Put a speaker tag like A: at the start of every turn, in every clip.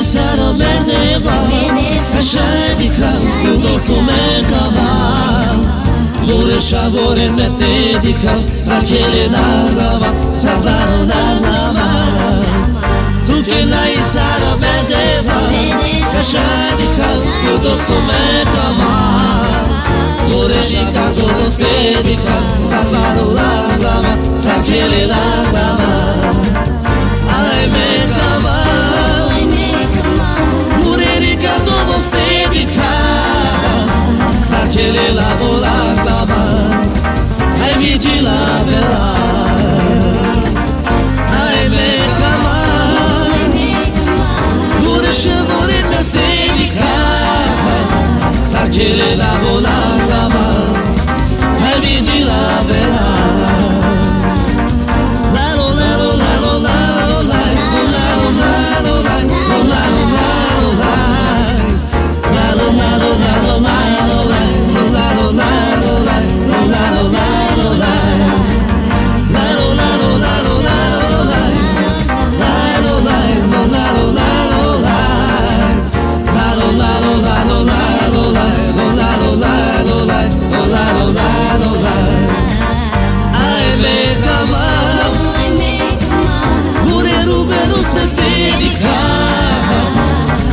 A: sarà medeva Asciadica, io so megama Lure shavore metedica Sakele nagama, sabaro nagama Tu che lei sarà medeva Asciadica, io so megama Lure shavore metedica Sabaro nagama, sakele nagama Ai megama Sakele la vola clama Ai vigila vela Ai me cama Pure shavore metedica Sakele la vola clama Ai vigila vela Lalo lalo lalo lalo lalo lalo lalo lalo lalo lalo lalo lalo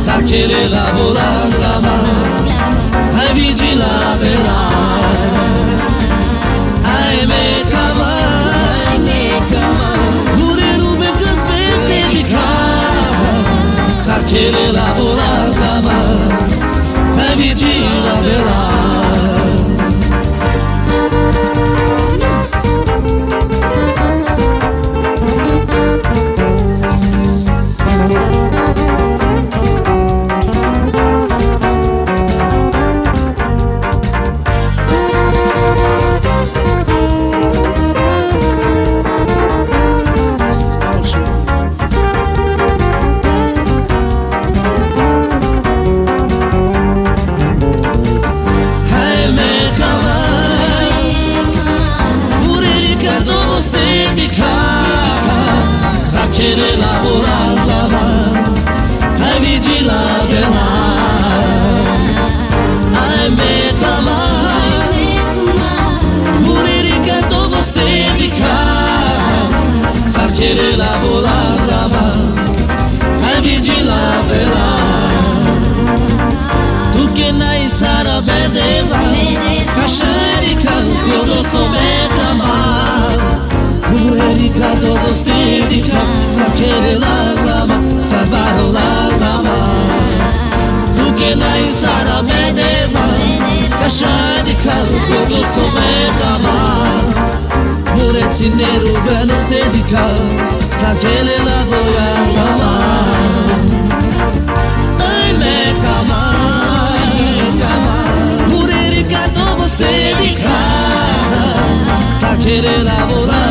A: Sakele la vola clama Ai vigila vela Ai me cama Pure rume caspete di cama Sakele la vola clama Ai vigila vela Sakele la vola clama Ai vigila vela Ai me cama Muririca dopo stedica Sakele la vola clama Ai vigila vela Tu che nai sarà vedeva Kasharika Yodo so me cama Muririca dopo stedica Sakele la clama, sabaro la clama Tu che nai sarà medeva Kasharika Yodo so me cama Muretti nero beno stedica Sakele la vola clama Ai me cama Muririca dopo stedica Sakele la vola